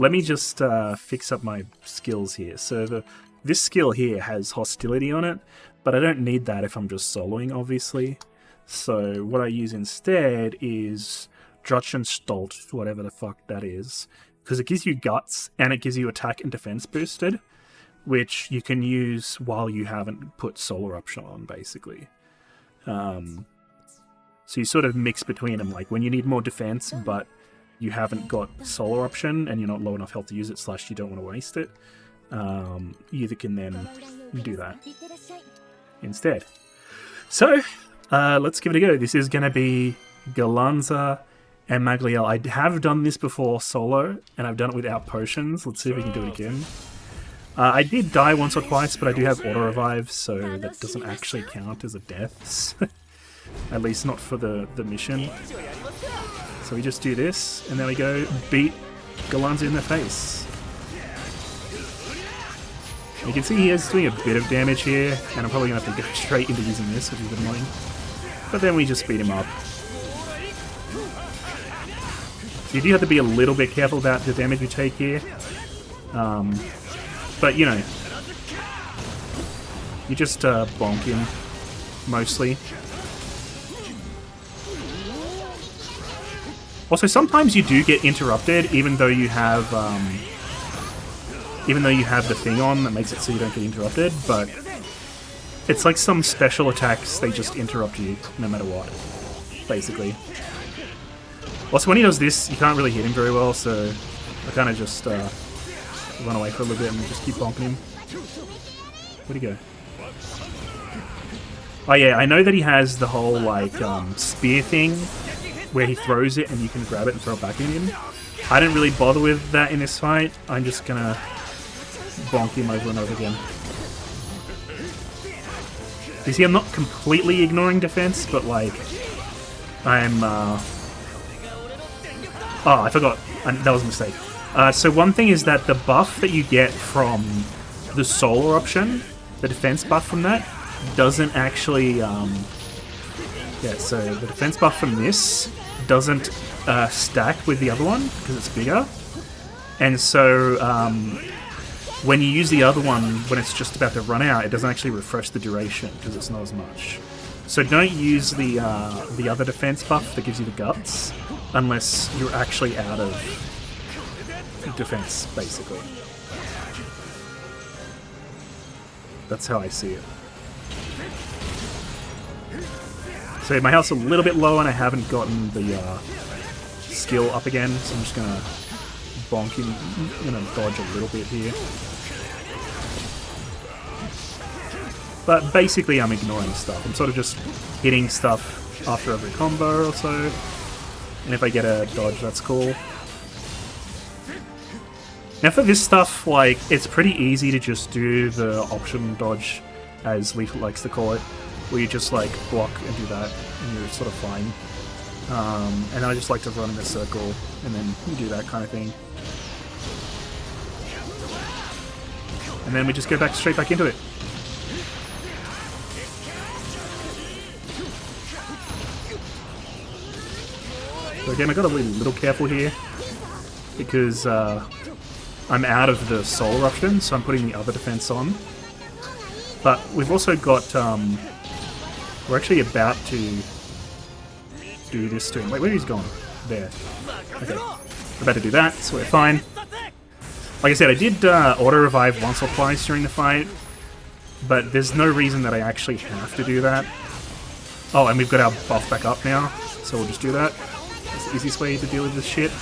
let me just fix up my skills here. So this skill here has hostility on it, but I don't need that if I'm just soloing, obviously. So what I use instead is Drachenstolt, whatever the fuck that is, because it gives you guts and it gives you attack and defense boosted, which you can use while you haven't put solar option on, basically. So you sort of mix between them, like when you need more defense, but you haven't got solar option and you're not low enough health to use it, / you don't want to waste it, you can then do that instead. So, let's give it a go. This is going to be Gallanza and Maglielle. I have done this before solo, and I've done it without potions. Let's see if we can do it again. I did die once or twice, but I do have auto-revive, so that doesn't actually count as a death. At least not for the mission. So we just do this, and then we go beat Gallanza in the face. You can see he is doing a bit of damage here, and I'm probably going to have to go straight into using this, which is annoying. But then we just beat him up. So you do have to be a little bit careful about the damage you take here. But, you know, you just bonk him, mostly. Also, sometimes you do get interrupted, even though you have the thing on that makes it so you don't get interrupted, but it's like some special attacks, they just interrupt you no matter what, basically. Also, when he does this, you can't really hit him very well, so I kind of just run away for a little bit and just keep bonking him. Where'd he go? Oh yeah, I know that he has the whole, like, spear thing, where he throws it and you can grab it and throw it back at him. I didn't really bother with that in this fight. I'm just gonna bonk him over and over again. You see, I'm not completely ignoring defense, but like, I'm, oh, I forgot. That was a mistake. So one thing is that the buff that you get from the solar option, the defense buff from that, doesn't actually, yeah, so the defense buff from this doesn't stack with the other one because it's bigger. And so when you use the other one, when it's just about to run out, it doesn't actually refresh the duration because it's not as much. So don't use the other defense buff that gives you the guts unless you're actually out of defense, basically. That's how I see it. So my health's a little bit low and I haven't gotten the skill up again, so I'm just gonna bonk him. I'm gonna dodge a little bit here. But basically I'm ignoring stuff. I'm sort of just hitting stuff after every combo or so. And if I get a dodge, that's cool. Now for this stuff, like, it's pretty easy to just do the option dodge, as Leaf likes to call it, where you just like block and do that, and you're sort of fine. And I just like to run in a circle and then do that kind of thing. And then we just go back straight back into it. So again, I got to be a little careful here because I'm out of the solar option, so I'm putting the other defense on. But we've also got we're actually about to do this to him. Wait, where he's gone? There. Okay. We're about to do that, so we're fine. Like I said, I did auto-revive once or twice during the fight, but there's no reason that I actually have to do that. Oh, and we've got our buff back up now, so we'll just do that. That's the easiest way to deal with this shit.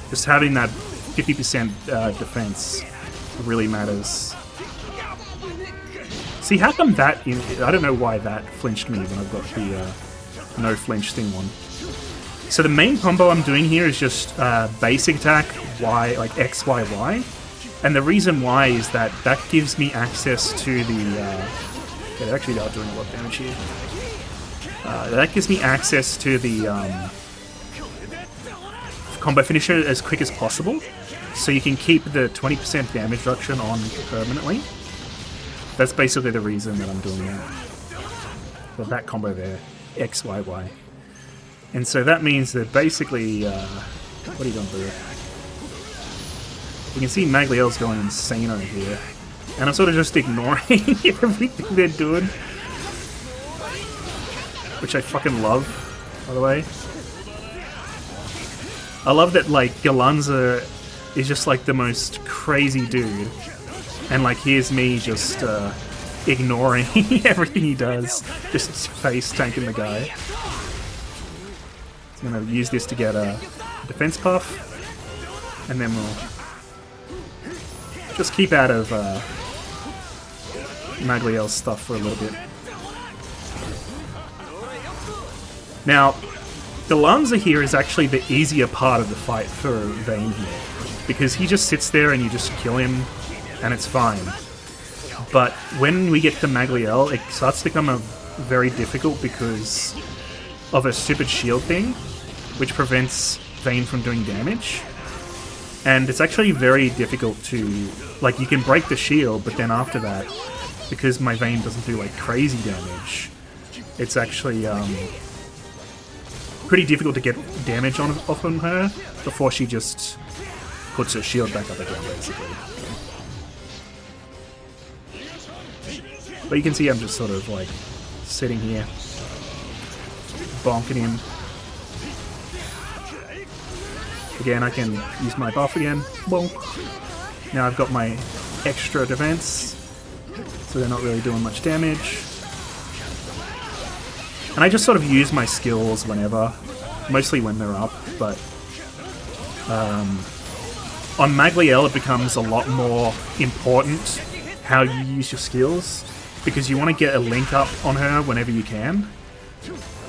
Just having that 50% defense really matters. See, how come that... I don't know why that flinched me when I've got the no flinch thing on. So the main combo I'm doing here is just basic attack, Y, like X, Y, Y. And the reason why is that that gives me access to the... yeah, they actually are doing a lot of damage here. That gives me access to the combo finisher as quick as possible. So you can keep the 20% damage reduction on permanently. That's basically the reason that I'm doing that. Well, that combo there, X, Y, Y. And so that means that basically, what are you going to do? You can see Maglielle's going insane over here. And I'm sort of just ignoring everything they're doing. Which I fucking love, by the way. I love that, like, Gallanza is just, like, the most crazy dude. And, like, here's me just, ignoring everything he does. Just face tanking the guy. I'm gonna use this to get a defense puff. And then we'll just keep out of, Maglielle's stuff for a little bit. Now, Gallanza here is actually the easier part of the fight for Vane here, because he just sits there and you just kill him, and it's fine. But when we get to Maglielle, it starts to become very difficult because of a stupid shield thing, which prevents Vane from doing damage. And it's actually very difficult to... like, you can break the shield, but then after that, because my Vane doesn't do, like, crazy damage, it's actually, pretty difficult to get damage off on her before she just puts her shield back up again, basically. But you can see I'm just sort of, like, sitting here, bonking him. Again, I can use my buff again. Bonk. Now I've got my extra defense, so they're not really doing much damage. And I just sort of use my skills whenever, mostly when they're up, but on Maglielle it becomes a lot more important how you use your skills, because you want to get a link up on her whenever you can.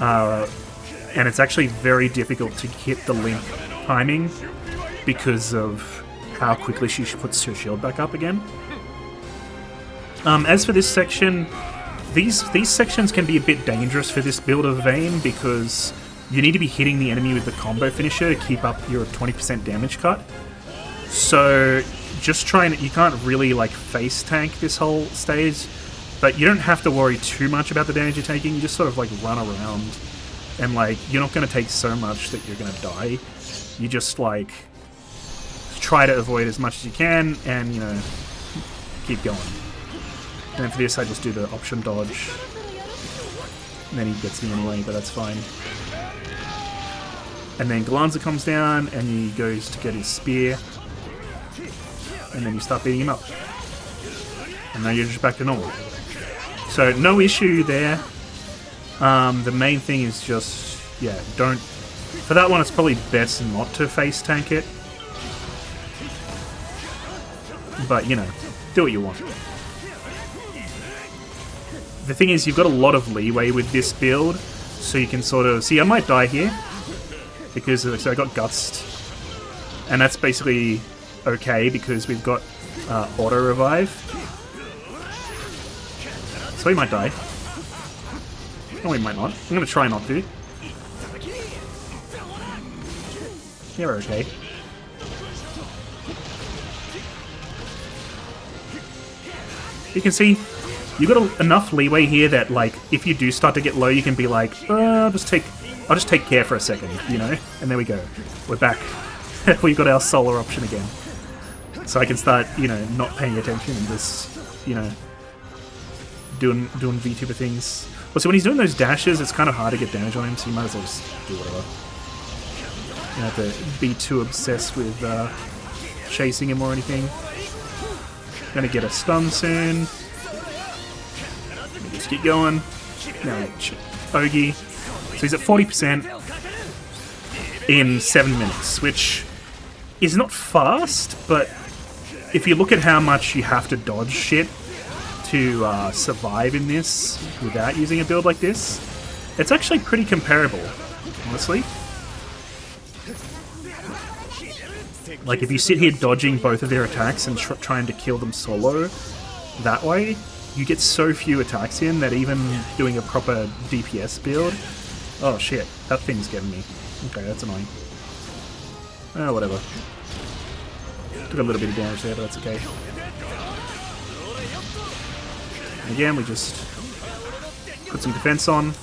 And it's actually very difficult to hit the link timing because of how quickly she puts her shield back up again. As for this section, these sections can be a bit dangerous for this build of Vane because you need to be hitting the enemy with the combo finisher to keep up your 20% damage cut. So just you can't really like face tank this whole stage, but you don't have to worry too much about the damage you're taking. You just sort of like run around and like you're not going to take so much that you're going to die. You just like try to avoid as much as you can and, you know, keep going. And then for this I just do the option dodge. And then he gets me anyway, but that's fine. And then Gallanza comes down and he goes to get his spear. And then you start beating him up. And now you're just back to normal. So no issue there. The main thing is just, yeah, don't... For that one it's probably best not to face tank it. But, you know, do what you want. The thing is, you've got a lot of leeway with this build, so you can sort of... See, I might die here, because so I got Gust, and that's basically okay, because we've got auto-revive. So we might die. No, we might not. I'm going to try not to. Yeah, we're okay. You can see, you've got enough leeway here that, like, if you do start to get low, you can be like, I'll just take care for a second, you know? And there we go. We're back. We've got our solar option again. So I can start, you know, not paying attention and just, you know, doing VTuber things. Well, so when he's doing those dashes, it's kind of hard to get damage on him, so you might as well just do whatever. You don't have to be too obsessed with chasing him or anything. Gonna get a stun soon. Just keep going. Now Ogi. So he's at 40% in 7 minutes, which is not fast, but if you look at how much you have to dodge shit to survive in this without using a build like this, it's actually pretty comparable, honestly. Like, if you sit here dodging both of their attacks and trying to kill them solo that way, you get so few attacks in that even doing a proper DPS build... Oh shit, that thing's getting me. Okay, that's annoying. Oh, whatever. Took a little bit of damage there, but that's okay. And again, we just put some defense on.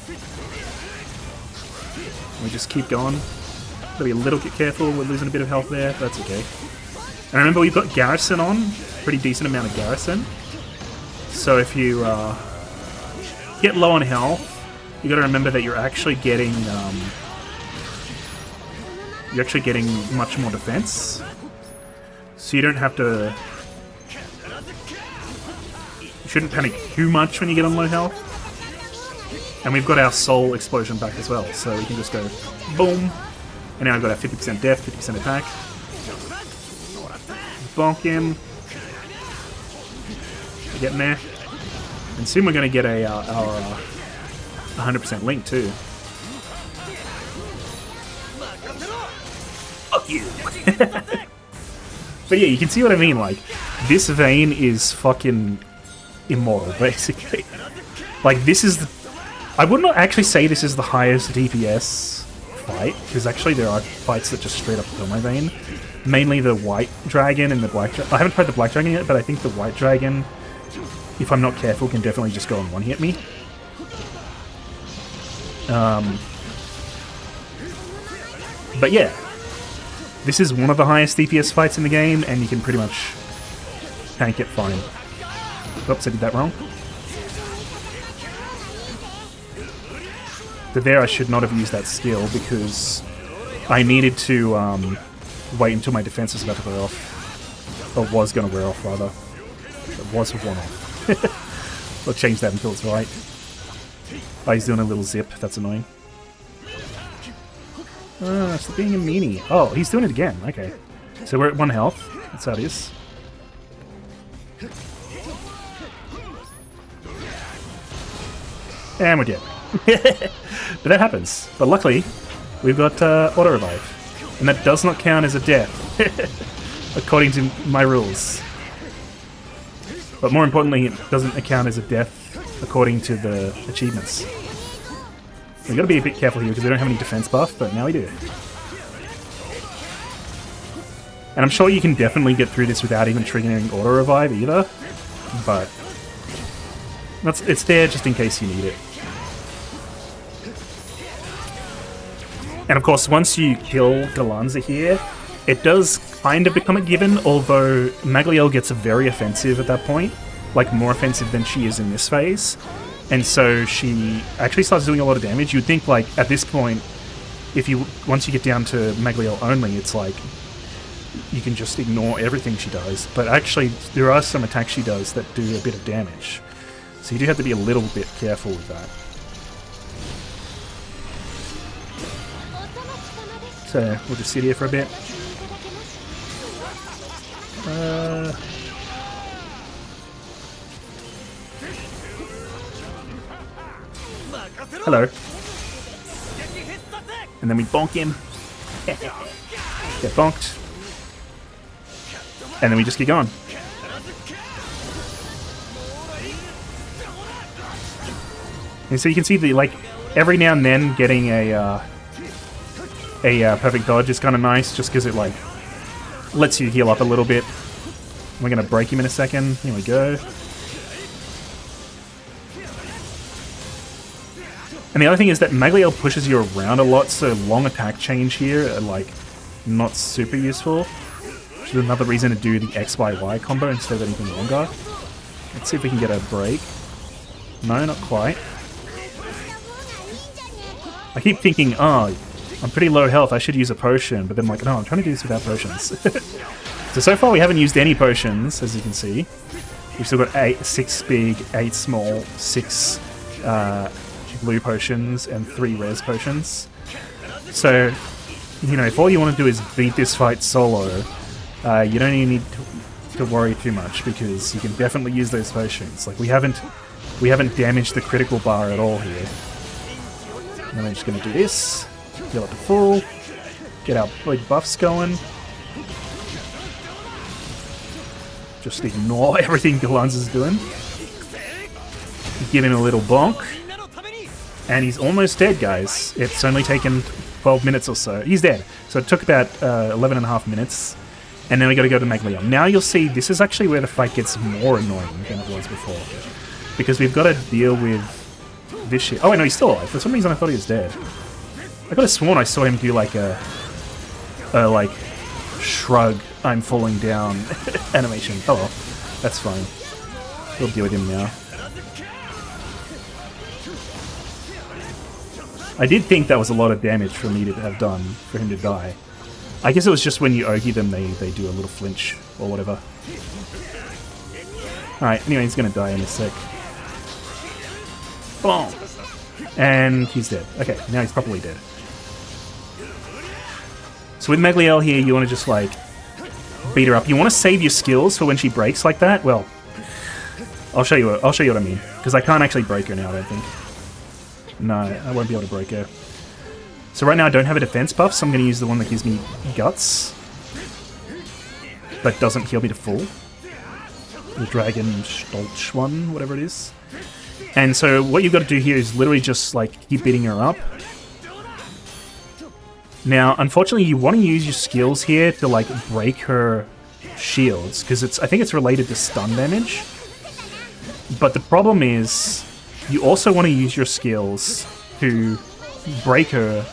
We just keep going. Gotta be a little bit careful, we're losing a bit of health there, that's okay. And remember, we've got Garrison on, pretty decent amount of Garrison. So if you get low on health, you gotta remember that you're actually getting much more defense. So you don't have to... You shouldn't panic too much when you get on low health. And we've got our soul explosion back as well, so we can just go boom. And now I've got our 50% death, 50% attack. Bonk him. We're getting there. And soon we're going to get our 100% link too. Fuck you! But yeah, you can see what I mean, like, this Vane is fucking immortal, basically. Like, this is the... I would not actually say this is the highest DPS fight, because actually there are fights that just straight up kill my Vane. Mainly the White Dragon and the Black Dragon. I haven't tried the Black Dragon yet, but I think the White Dragon, if I'm not careful, can definitely just go and one-hit me. But yeah, this is one of the highest DPS fights in the game, and you can pretty much tank it fine. Oops, I did that wrong. So there I should not have used that skill, because I needed to wait until my defense was about to wear off. Or was going to wear off, rather. It was worn off. I'll change that until it's right. Oh, he's doing a little zip. That's annoying. Stop being a meanie. Oh, he's doing it again. Okay. So we're at 1 health. That's how it is. And we're dead. But that happens. But luckily, we've got auto revive. And that does not count as a death. According to my rules. But more importantly, it doesn't count as a death according to the achievements. We've got to be a bit careful here because we don't have any defense buff, but now we do. And I'm sure you can definitely get through this without even triggering auto revive either. But it's there just in case you need it. And of course, once you kill Gallanza here, it does kind of become a given, although Maglielle gets very offensive at that point. Like, more offensive than she is in this phase. And so she actually starts doing a lot of damage. You'd think, like, at this point, once you get down to Maglielle only, it's like, you can just ignore everything she does. But actually, there are some attacks she does that do a bit of damage. So you do have to be a little bit careful with that. So, we'll just sit here for a bit. Hello. And then we bonk him. Get bonked. And then we just keep going. And so you can see the, like, every now and then getting a perfect dodge is kind of nice, just because it, like, lets you heal up a little bit. We're going to break him in a second. Here we go. And the other thing is that Maglielle pushes you around a lot, so long attack change here are, like, not super useful. Which is another reason to do the X-Y-Y combo instead of anything longer. Let's see if we can get a break. No, not quite. I keep thinking, oh, I'm pretty low health, I should use a potion, but then I'm like, no, I'm trying to do this without potions. So far we haven't used any potions, as you can see. We've still got 6 big, 8 small, 6 blue potions, and 3 res potions. So, you know, if all you want to do is beat this fight solo, you don't even need to worry too much, because you can definitely use those potions. Like, we haven't damaged the critical bar at all here. And I'm just going to do this, heal up to full, get our big buffs going. Just ignore everything Gallanza's doing. Give him a little bonk. And he's almost dead, guys. It's only taken 12 minutes or so. He's dead. So it took about 11 and a half minutes. And then we got to go to Maglielle. Now you'll see this is actually where the fight gets more annoying than it was before. Because we've got to deal with this shit. Oh, wait, no, he's still alive. For some reason I thought he was dead. I could have sworn I saw him do like a like shrug, I'm falling down animation. Oh well, that's fine. We'll deal with him now. I did think that was a lot of damage for me to have done for him to die. I guess it was just when you Ogi them, they do a little flinch or whatever. Alright, anyway, he's gonna die in a sec. Boom! And he's dead. Okay, now he's properly dead. So with Maglielle here, you want to just, like, beat her up. You want to save your skills for when she breaks like that. Well, I'll show you what I mean. Because I can't actually break her now, I don't think. No, I won't be able to break her. So right now I don't have a defense buff, so I'm going to use the one that gives me guts. But doesn't heal me to full. The Dragon Stolch one, whatever it is. And so what you've got to do here is literally just, like, keep beating her up. Now, unfortunately, you want to use your skills here to, like, break her shields, because I think it's related to stun damage. But the problem is, you also want to use your skills to break her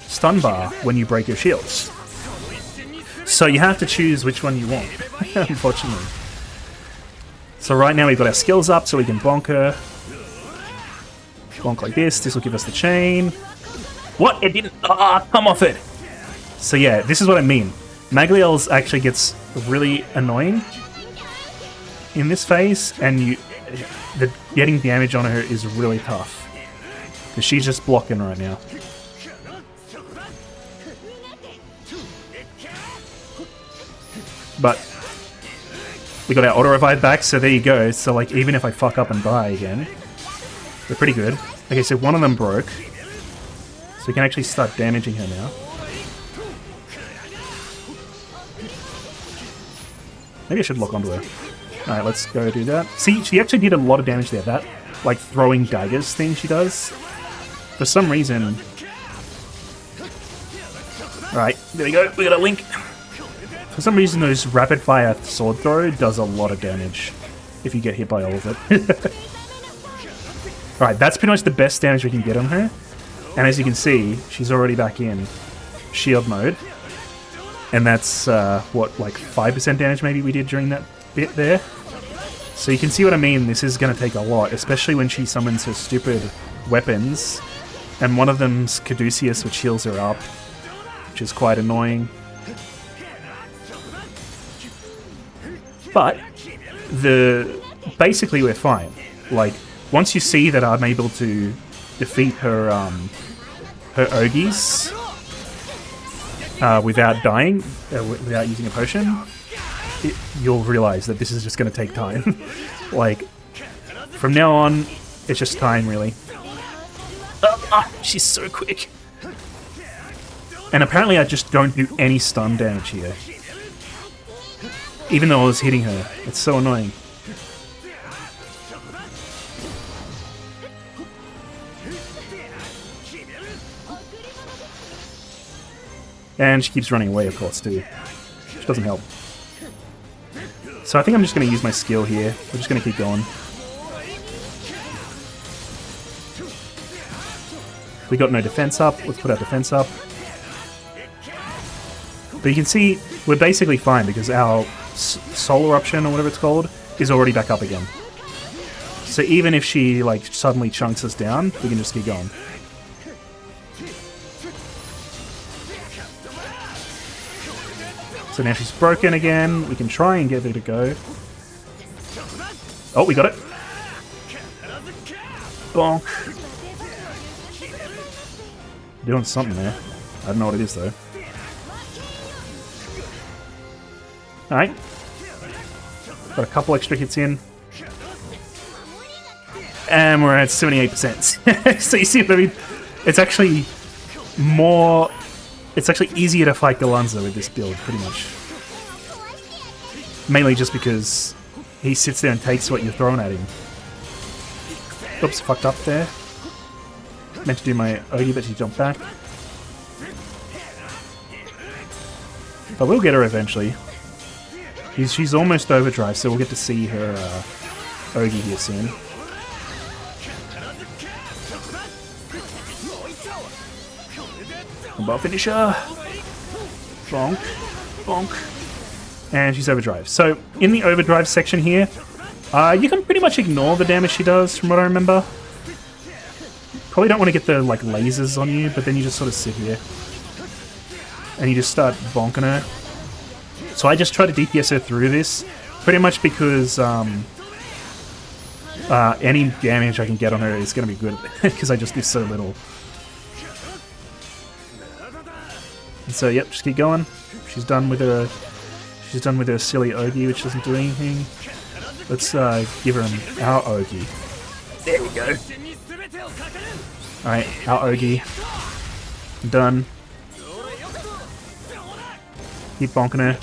stun bar when you break her shields. So you have to choose which one you want, unfortunately. So right now we've got our skills up, so we can bonk her. Bonk like this. This will give us the chain. What? It didn't... Ah, come off it! So yeah, this is what I mean. Maglielle's actually gets really annoying in this phase, and getting damage on her is really tough. Because she's just blocking right now. But we got our auto revive back, so there you go. So like, even if I fuck up and die again, they're pretty good. Okay, so one of them broke. So we can actually start damaging her now. Maybe I should lock onto her. Alright, let's go do that. See, she actually did a lot of damage there. That, like, throwing daggers thing she does. For some reason... Alright, there we go. We got a link. For some reason, those rapid-fire sword throw does a lot of damage if you get hit by all of it. Alright, that's pretty much the best damage we can get on her. And as you can see, she's already back in shield mode. And that's, what, like 5% damage maybe we did during that bit there? So you can see what I mean, this is going to take a lot, especially when she summons her stupid weapons. And one of them's Caduceus, which heals her up, which is quite annoying. But, basically we're fine. Like, once you see that I'm able to defeat her Ogies without dying, without using a potion, you'll realize that this is just going to take time. Like, from now on, it's just time, really. She's so quick. And apparently I just don't do any stun damage here. Even though I was hitting her. It's so annoying. And she keeps running away, of course, too. Which doesn't help. So I think I'm just going to use my skill here. We're just going to keep going. We got no defense up. Let's put our defense up. But you can see we're basically fine because our solar option, or whatever it's called, is already back up again. So even if she like suddenly chunks us down, we can just keep going. So now she's broken again. We can try and get her to go. Oh, we got it. Bonk. Doing something there. I don't know what it is, though. Alright. Got a couple extra hits in. And we're at 78%. So you see what I mean? It's actually more... It's actually easier to fight Gallanza with this build, pretty much. Mainly just because he sits there and takes what you're throwing at him. Oops, fucked up there. Meant to do my Ogi, but she jumped back. But we'll get her eventually. She's almost overdrive, so we'll get to see her Ogi here soon. Combo finisher. Bonk. Bonk. And she's overdrive. So in the overdrive section here, you can pretty much ignore the damage she does from what I remember. Probably don't want to get the like lasers on you, but then you just sort of sit here. And you just start bonking her. So I just try to DPS her through this, pretty much because any damage I can get on her is going to be good, because I just do so little. And so yep, just keep going. She's done with her silly Ogi, which doesn't do anything. Let's give her our Ogi. There we go. Alright, our Ogi. Done. Keep bonking her.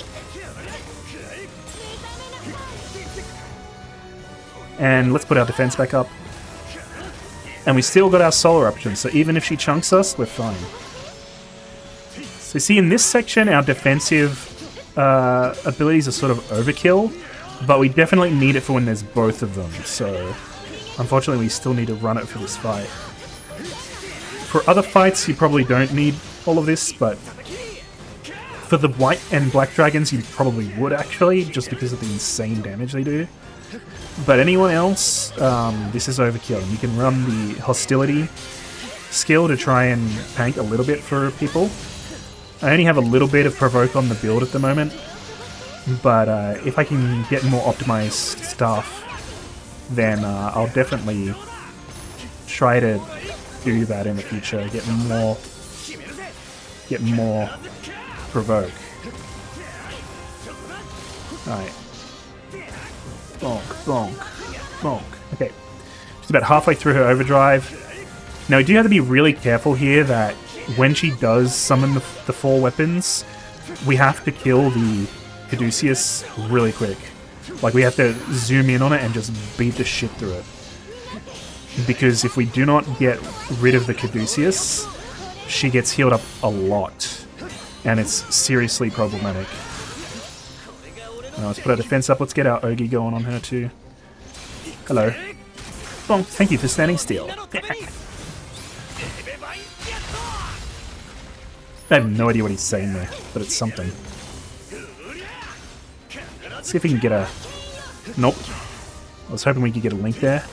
And let's put our defense back up. And we still got our solar option, so even if she chunks us, we're fine. So see, in this section, our defensive abilities are sort of overkill, but we definitely need it for when there's both of them, so unfortunately we still need to run it for this fight. For other fights, you probably don't need all of this, but for the white and black dragons, you probably would actually, just because of the insane damage they do. But anyone else, this is overkill. You can run the hostility skill to try and tank a little bit for people. I only have a little bit of provoke on the build at the moment, but if I can get more optimized stuff, then I'll definitely try to do that in the future. Get more provoke. Alright. Bonk, bonk, bonk. Okay. Just about halfway through her overdrive. Now, we do have to be really careful here that when she does summon the 4 weapons, we have to kill the Caduceus really quick. Like, we have to zoom in on it and just beat the shit through it. Because if we do not get rid of the Caduceus, she gets healed up a lot. And it's seriously problematic. Let's put our defense up. Let's get our Ogi going on her too. Hello. Bonk, thank you for standing still. I have no idea what he's saying there, but it's something. Let's see if we can get a... Nope. I was hoping we could get a link there.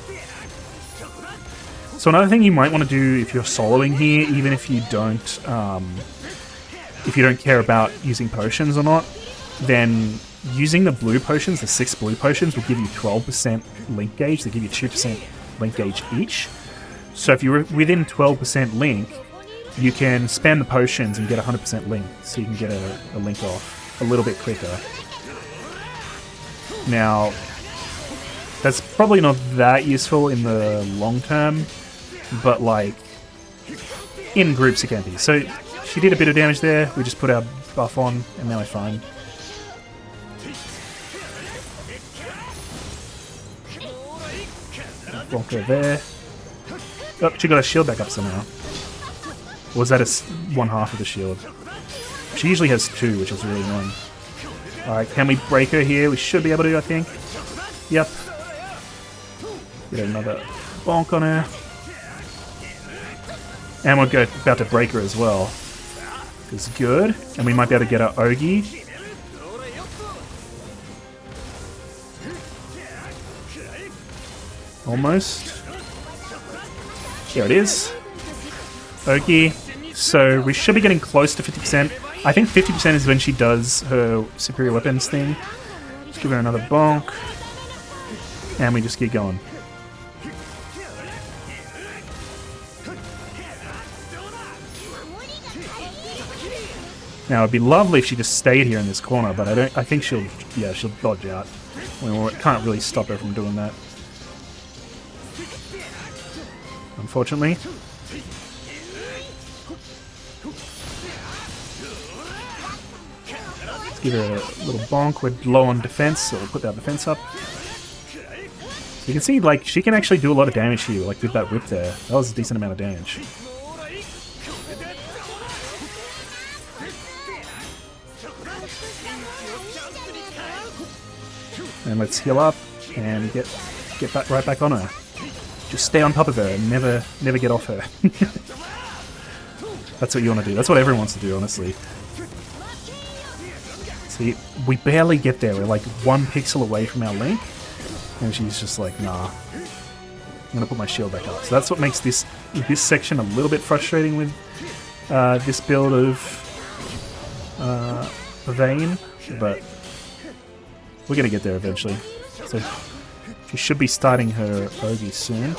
So another thing you might want to do if you're soloing here, even if you don't care about using potions or not, then using the blue potions, the 6 blue potions, will give you 12% link gauge. They give you 2% link gauge each. So if you're within 12% link, you can spam the potions and get 100% link, so you can get a link off a little bit quicker. Now, that's probably not that useful in the long term, but like, in groups it can be. So she did a bit of damage there, we just put our buff on, and now we're fine. Bonk her there. Oh, she got her shield back up somehow. Or was that one half of the shield? She usually has 2, which is really annoying. Alright, can we break her here? We should be able to, I think. Yep. Get another bonk on her. And we're about to break her as well. It's good. And we might be able to get our Ogi. Almost. There it is. Ogi. So we should be getting close to 50%. I think 50% is when she does her superior weapons thing. Just give her another bonk. And we just keep going. Now it'd be lovely if she just stayed here in this corner, but I think she'll dodge out. We can't really stop her from doing that, unfortunately. Let's give her a little bonk. We're low on defense, so we'll put that defense up. So you can see, like, she can actually do a lot of damage here, like with that whip there. That was a decent amount of damage. And let's heal up and get back right back on her. Just stay on top of her and never get off her. That's what you want to do. That's what everyone wants to do, honestly. See, we barely get there. We're like 1 pixel away from our Link. And she's just like, nah. I'm going to put my shield back up. So that's what makes this section a little bit frustrating with this build of Vane. But we're going to get there eventually. So she should be starting her Ogi soon.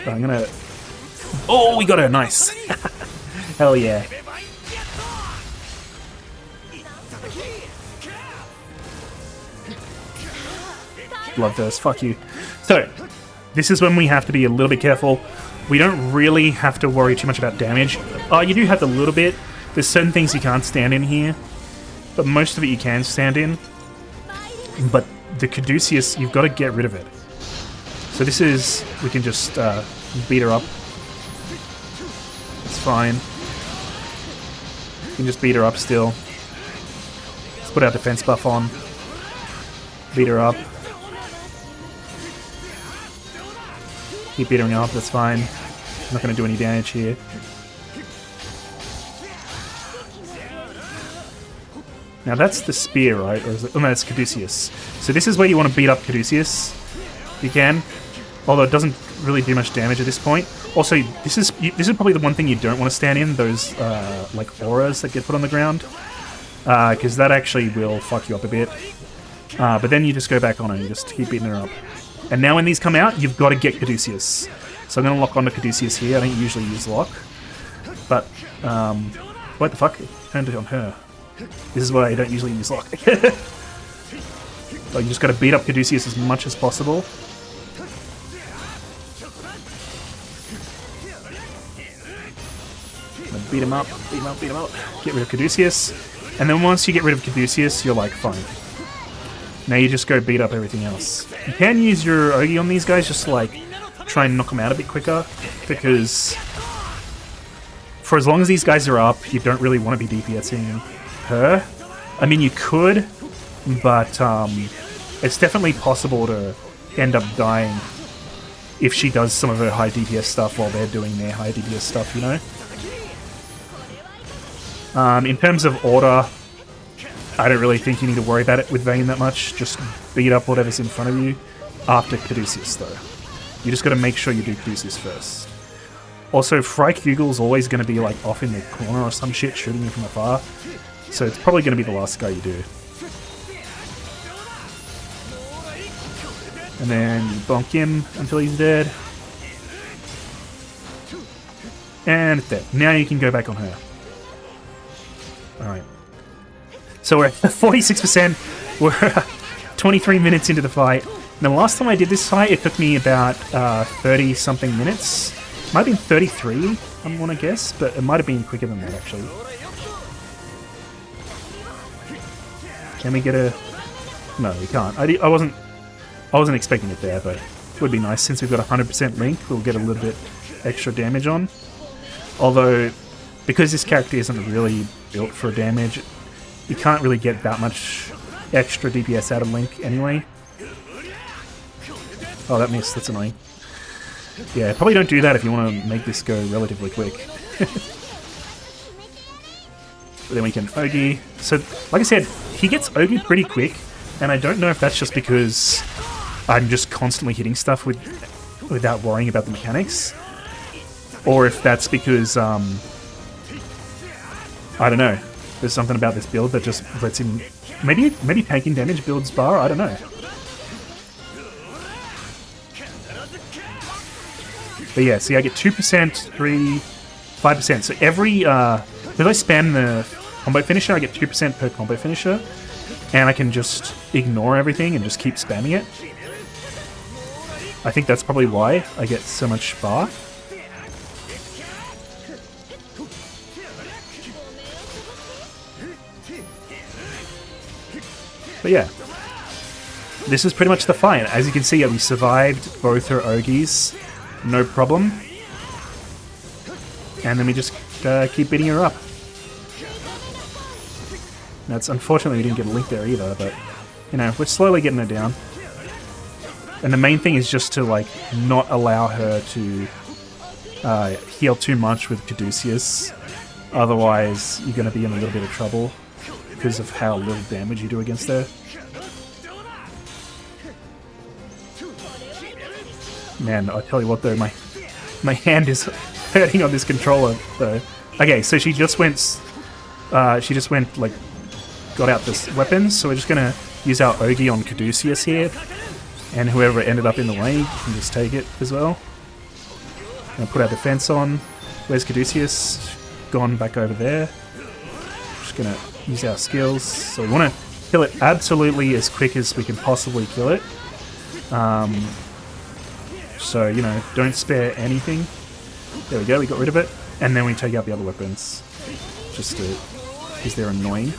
I'm gonna... Oh, we got her! Nice! Hell yeah. Blood Burst, fuck you. So, this is when we have to be a little bit careful. We don't really have to worry too much about damage. You do have a little bit. There's certain things you can't stand in here, but most of it you can stand in. But the Caduceus, you've got to get rid of it. So this is... we can just beat her up. It's fine. We can just beat her up still. Let's put our defense buff on. Beat her up. Keep beating her up, that's fine. I'm not going to do any damage here. Now that's the spear, right? Or is it? Oh no, it's Caduceus. So this is where you want to beat up Caduceus. If you can. Although it doesn't really do much damage at this point. Also, this is probably the one thing you don't want to stand in, those like auras that get put on the ground. Because that actually will fuck you up a bit. But then you just go back on her and you just keep beating her up. And now when these come out, you've got to get Caduceus. So I'm going to lock onto Caduceus here. I don't usually use lock. But, what the fuck? Turned it on her. This is why I don't usually use lock. So you just got to beat up Caduceus as much as possible. Beat him up, beat him up, beat him up. Get rid of Caduceus. And then once you get rid of Caduceus, you're like, fine. Now you just go beat up everything else. You can use your Ogi on these guys, just to, like, try and knock them out a bit quicker. Because for as long as these guys are up, you don't really want to be DPSing her. I mean, you could, but it's definitely possible to end up dying if she does some of her high DPS stuff while they're doing their high DPS stuff, you know? In terms of order, I don't really think you need to worry about it with Vane that much. Just beat up whatever's in front of you after Caduceus, though. You just got to make sure you do Caduceus first. Also, Frykhugel's always going to be like off in the corner or some shit, shooting you from afar. So it's probably going to be the last guy you do. And then you bonk him until he's dead. And it's dead. Now you can go back on her. Alright. So we're at 46%. We're 23 minutes into the fight. Now, the last time I did this fight, it took me about 30-something minutes. Might have been 33, I want to guess, but it might have been quicker than that, actually. Can we get a... No, we can't. I wasn't expecting it there, but it would be nice. Since we've got 100% Link, we'll get a little bit extra damage on. Although, because this character isn't really built for damage, you can't really get that much extra DPS out of Link anyway. Oh, that missed. That's annoying. Yeah, probably don't do that if you want to make this go relatively quick. But then we can Ogi. So, like I said, he gets Ogi pretty quick, and I don't know if that's just because I'm just constantly hitting stuff without worrying about the mechanics, or if that's because, I don't know, there's something about this build that just lets him... Maybe tanking damage builds bar? I don't know. But yeah, see, I get 2%, 3, 5%. So every... if I spam the combo finisher, I get 2% per combo finisher. And I can just ignore everything and just keep spamming it. I think that's probably why I get so much bar. But yeah, this is pretty much the fight. As you can see, we survived both her Ogis, no problem. And then we just keep beating her up. That's unfortunately we didn't get a Link there either, but you know, we're slowly getting her down. And the main thing is just to like not allow her to heal too much with Caduceus. Otherwise, you're going to be in a little bit of trouble because of how little damage you do against her. Man, I tell you what though, my hand is hurting on this controller though. Okay, so she just went like got out this weapons, so we're just gonna use our Ogi on Caduceus here, and whoever ended up in the way can just take it as well. Gonna put our defense on. Where's Caduceus? Gone back over there. Just gonna use our skills. So we want to kill it absolutely as quick as we can possibly kill it. So, you know, don't spare anything. There we go, we got rid of it. And then we take out the other weapons. Just because they're annoying.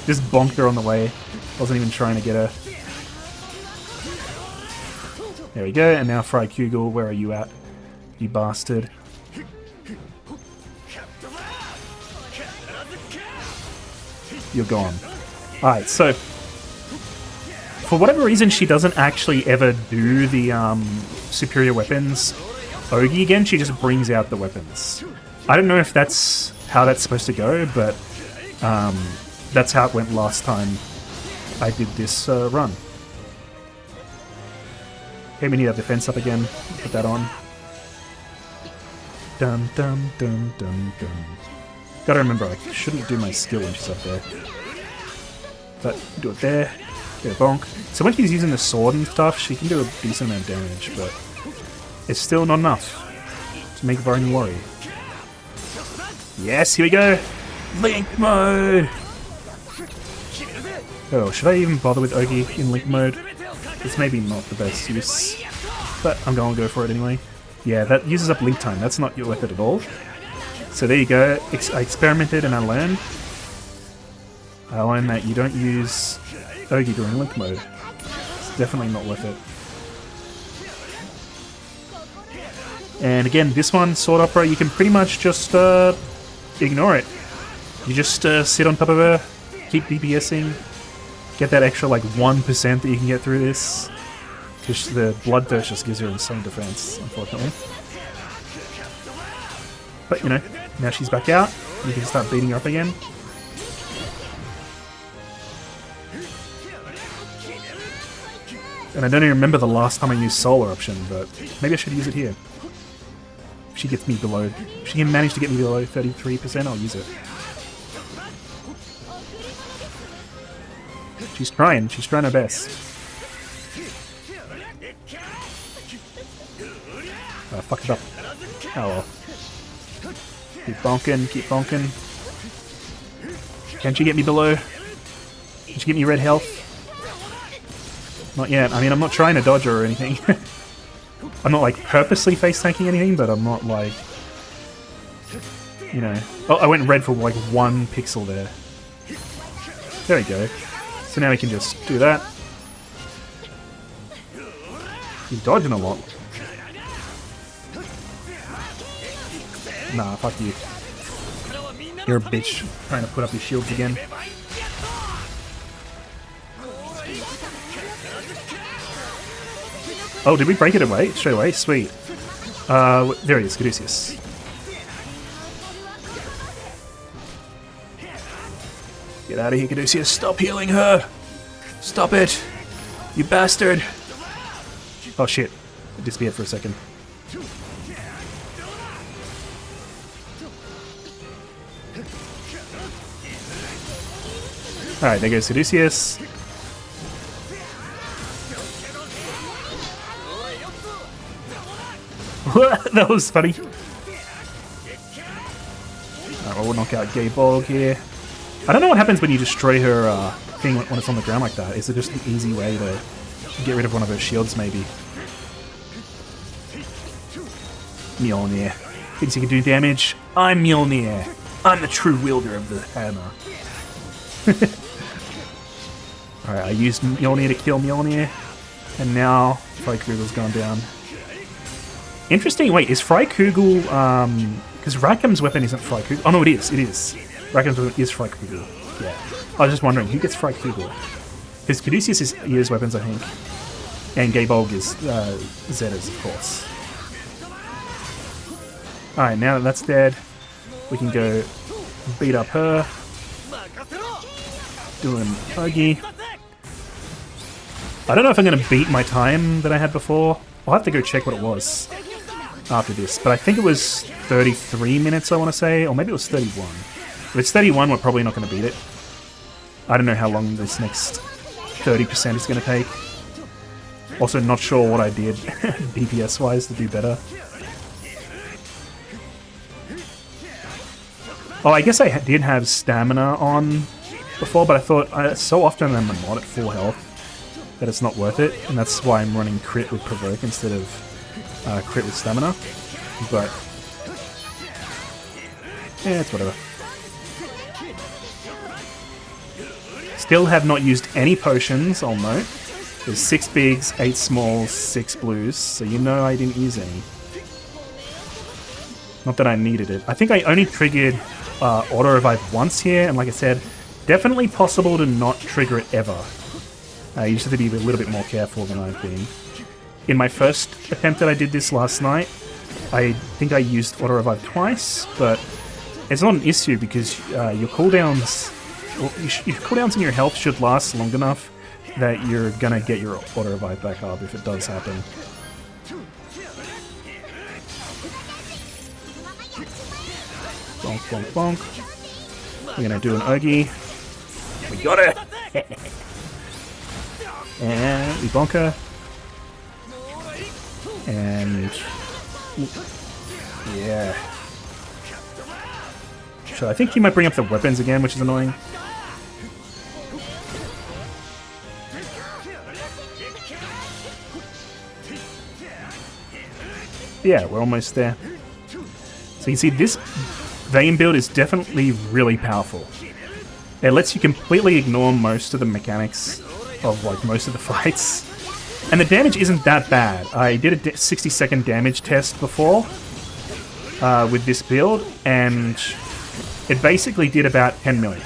Just bonked her on the way. Wasn't even trying to get her. There we go, and now Frykugel, where are you at? You bastard. You're gone. Alright, so for whatever reason she doesn't actually ever do the superior weapons Ogi again, she just brings out the weapons. I don't know if that's how that's supposed to go, but that's how it went last time I did this run. Okay, we need our defense up again. Put that on. Dum dum dum dum dum. Gotta remember, I shouldn't do my skill when she's up there. But do it there. Get a bonk. So when she's using the sword and stuff, she can do a decent amount of damage, but it's still not enough to make Vane worry. Yes, here we go! Link mode! Oh, should I even bother with Ogi in Link mode? It's maybe not the best use, but I'm going to go for it anyway. Yeah, that uses up Link time. That's not worth it at all. So there you go. I experimented and I learned. I learned that you don't use Ogi during Link mode. It's definitely not worth it. And again, this one, Sword Opera, you can pretty much just ignore it. You just sit on top of her, keep DPSing, get that extra like 1% that you can get through this. Because the Bloodthirst just gives her insane defense, unfortunately. But you know, now she's back out, you can start beating her up again. And I don't even remember the last time I used Solar option, but maybe I should use it here. If she gets me below, if she can manage to get me below 33%, I'll use it. She's trying her best. Fuck it up. Oh well. Keep bonking, keep bonking. Can she get me below? Can she get me red health? Not yet. I mean, I'm not trying to dodge her or anything. I'm not like purposely face tanking anything, but I'm not like, you know. Oh, I went red for like 1 pixel there. There we go. So now we can just do that. He's dodging a lot. Nah, fuck you. You're a bitch trying to put up your shields again. Oh, did we break it away? Straight away? Sweet. There he is, Caduceus. Get out of here, Caduceus. Stop healing her! Stop it! You bastard! Oh shit. It disappeared for a second. Alright, there goes Caduceus. That was funny. Alright, we'll knock out Gay Bog here. I don't know what happens when you destroy her thing when it's on the ground like that. Is it just an easy way to get rid of one of her shields, maybe? Mjolnir. Thinks he can do damage? I'm Mjolnir. I'm the true wielder of the hammer. Alright, I used Mjolnir to kill Mjolnir. And now Frykugel's gone down. Interesting, wait, is Frykugel, because Rackham's weapon isn't Frykugel. Oh no, it is. Rackham's weapon is Frykugel. Yeah. I was just wondering, who gets Frykugel? Because Caduceus is Ear's weapons, I think. And Gaybolg is Zeta's, of course. Alright, now that that's dead, we can go beat up her. Do an Ogi. I don't know if I'm going to beat my time that I had before. I'll have to go check what it was after this. But I think it was 33 minutes, I want to say. Or maybe it was 31. If it's 31, we're probably not going to beat it. I don't know how long this next 30% is going to take. Also, not sure what I did DPS-wise to do better. Oh, I guess I did have stamina on before, but I thought so often I'm not at full health that it's not worth it, and that's why I'm running crit with Provoke instead of crit with stamina. But yeah, it's whatever. Still have not used any potions, I'll note. There's 6 bigs, 8 smalls, 6 blues, so you know I didn't use any. Not that I needed it. I think I only triggered auto revive once here, and like I said, definitely possible to not trigger it ever. You just have to be a little bit more careful than I've been. In my first attempt that I did this last night, I think I used auto revive twice, but it's not an issue because your cooldowns, your cooldowns and your health should last long enough that you're gonna get your auto revive back up if it does happen. Bonk, bonk, bonk. We're gonna do an Ogi. We got it! And we bonk her. And yeah. So I think he might bring up the weapons again, which is annoying. Yeah, we're almost there. So you see, this Vane build is definitely really powerful. It lets you completely ignore most of the mechanics of like most of the fights. And the damage isn't that bad. I did a 60-second damage test before with this build, and it basically did about 10 million.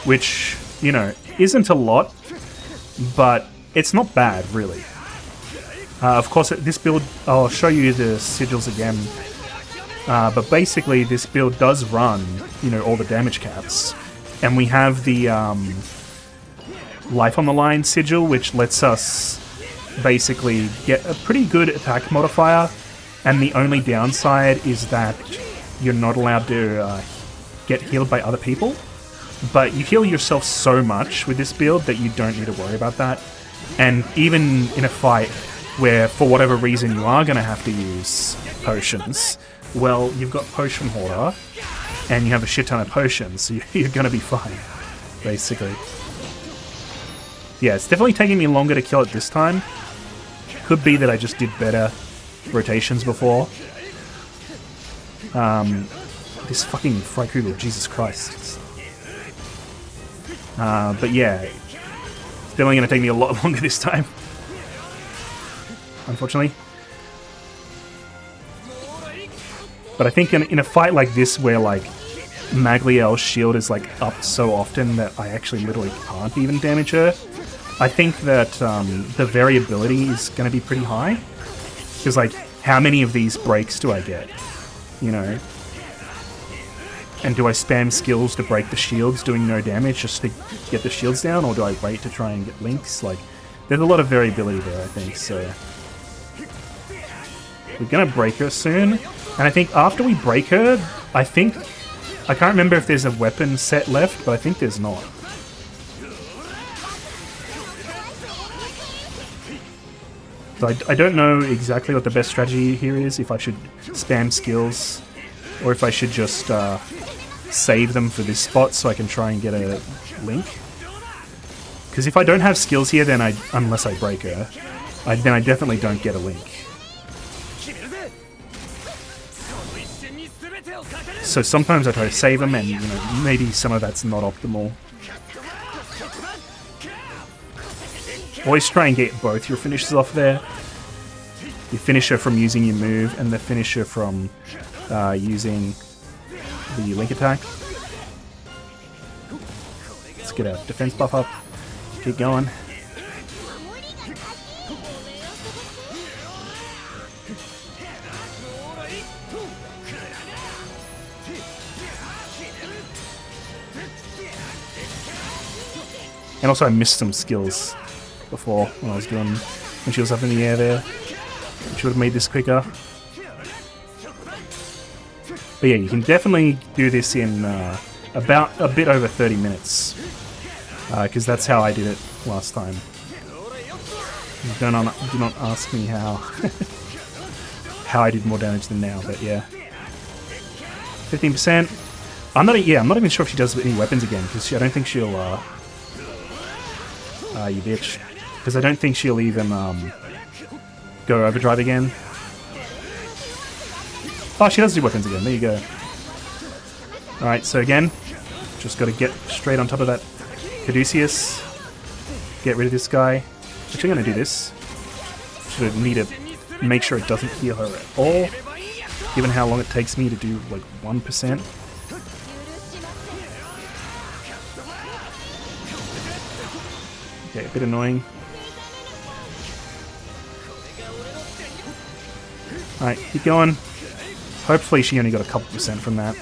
Which, you know, isn't a lot, but it's not bad, really. Of course, this build, I'll show you the sigils again. But basically, this build does run, you know, all the damage caps. And we have the Life on the Line sigil, which lets us basically get a pretty good attack modifier. And the only downside is that you're not allowed to get healed by other people. But you heal yourself so much with this build that you don't need to worry about that. And even in a fight where, for whatever reason, you are going to have to use potions, well, you've got Potion Hoarder, and you have a shit ton of potions, so you're going to be fine, basically. Yeah, it's definitely taking me longer to kill it this time. Could be that I just did better rotations before. This fucking Frykugel, Jesus Christ. But yeah, it's definitely going to take me a lot longer this time. Unfortunately. But I think in a fight like this where like Maglielle's shield is like up so often that I actually literally can't even damage her, I think that the variability is going to be pretty high. Because like, how many of these breaks do I get? You know? And do I spam skills to break the shields doing no damage just to get the shields down? Or do I wait to try and get links? Like, there's a lot of variability there, I think, so... We're going to break her soon. And I think after we break her, I can't remember if there's a weapon set left, but I think there's not. So I don't know exactly what the best strategy here is, if I should spam skills, or if I should just save them for this spot so I can try and get a link. Because if I don't have skills here, then unless I break her, then I definitely don't get a link. So sometimes I try to save them, and you know, maybe some of that's not optimal. Always try and get both your finishes off there. Your finisher from using your move, and the finisher from using the link attack. Let's get our defense buff up. Keep going. And also I missed some skills before when I was doing, when she was up in the air there. Which would have made this quicker. But yeah, you can definitely do this in about a bit over 30 minutes. Because that's how I did it last time. Do not ask me how how I did more damage than now, but yeah. 15%. I'm not even sure if she does any weapons again, because I don't think she'll you bitch. Because I don't think she'll even go overdrive again. Oh, she does do weapons again. There you go. Alright, so again, just got to get straight on top of that Caduceus. Get rid of this guy. Actually, I'm going to do this. Should need to make sure it doesn't heal her at all, given how long it takes me to do like 1%. Okay, a bit annoying. Alright, keep going. Hopefully she only got a couple percent from that.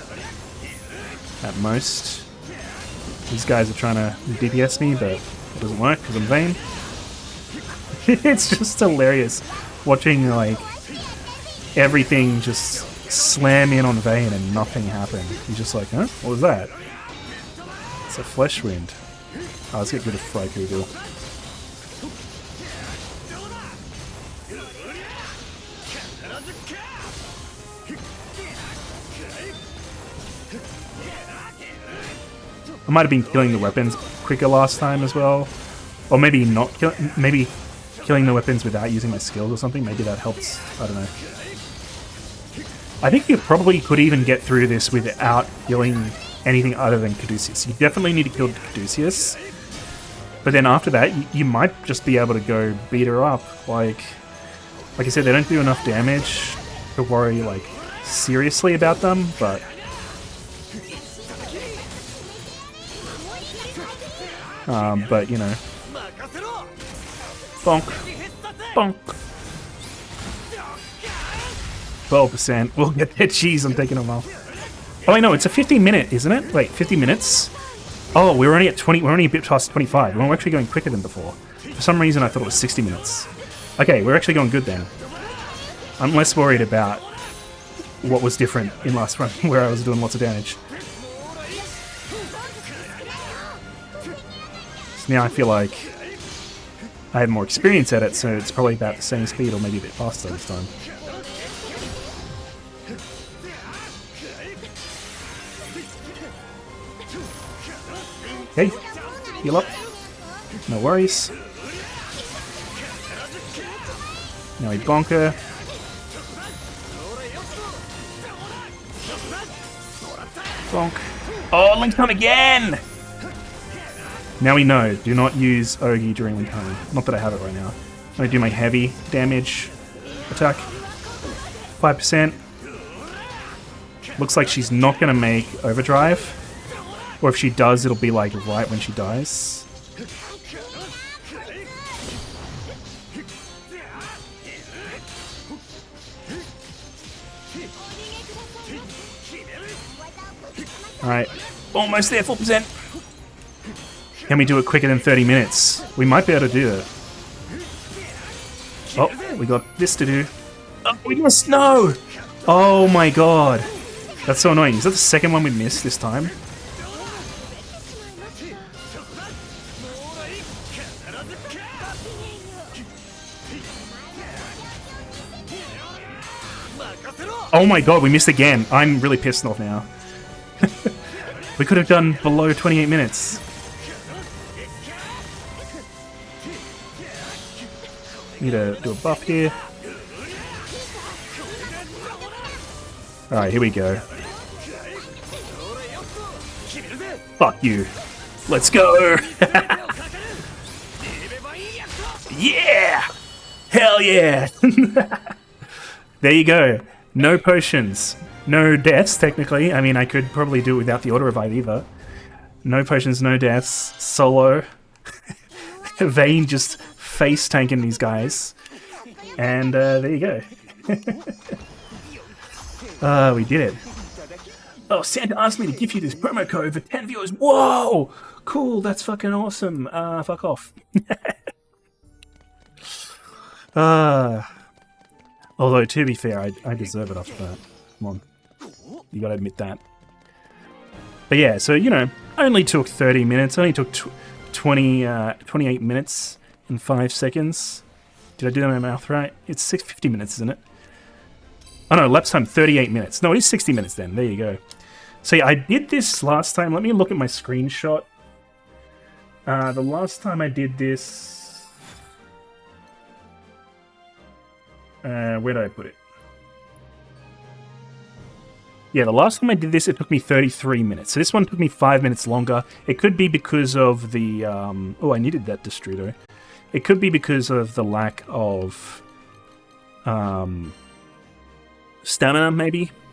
At most. These guys are trying to DPS me, but it doesn't work because I'm Vane. It's just hilarious watching like everything just slam in on Vane and nothing happened. You're just like, huh? What was that? It's a flesh wound. Oh, let's get rid of Frykugal. I might have been killing the weapons quicker last time as well. Or maybe not maybe killing the weapons without using my skills or something. Maybe that helps. I don't know. I think you probably could even get through this without killing anything other than Caduceus. You definitely need to kill Caduceus. But then after that, you might just be able to go beat her up. Like I said, they don't do enough damage to worry like seriously about them, but you know, bonk, bonk. 12%. We'll get that cheese. I'm taking them off. Oh, wait, no, it's a 15-minute, isn't it? Wait, 50 minutes? Oh, we're only at 20. We're only a bit past 25. We're actually going quicker than before. For some reason, I thought it was 60 minutes. Okay, we're actually going good then. I'm less worried about what was different in last run, where I was doing lots of damage. Now I feel like I had more experience at it, so it's probably about the same speed or maybe a bit faster this time. Okay, heal up. No worries. Now we bonk her. Bonk. Oh, Link time again! Now we know, do not use Ogi during Link Home. Not that I have it right now. I'm going to do my heavy damage attack. 5%. Looks like she's not going to make Overdrive. Or if she does, it'll be like right when she dies. Alright, almost there, 4%. Can we do it quicker than 30 minutes? We might be able to do it. Oh, we got this to do. Oh, we missed! No! Oh my god. That's so annoying. Is that the second one we missed this time? Oh my god, we missed again. I'm really pissed off now. We could have done below 28 minutes. Need to do a buff here. Alright, here we go. Fuck you. Let's go! Yeah! Hell yeah! There you go. No potions. No deaths, technically. I mean, I could probably do it without the auto revive either. No potions, no deaths. Solo. Vane just face tanking these guys. And there you go. We did it. Oh, Santa asked me to give you this promo code for 10 viewers. Whoa! Cool, that's fucking awesome. Fuck off. Although, to be fair, I deserve it after that. Come on. You gotta admit that. But yeah, so, you know, only took 30 minutes. Only took 28 minutes and 5 seconds. Did I do that in my mouth right? It's 50 minutes, isn't it? Oh no, lapse time 38 minutes. No, it is 60 minutes then. There you go. See, I did this last time. Let me look at my screenshot. The last time I did this... where did I put it? Yeah, the last time I did this, it took me 33 minutes. So this one took me 5 minutes longer. It could be because of the... oh, I needed that Destrudo. It could be because of the lack of... stamina, maybe?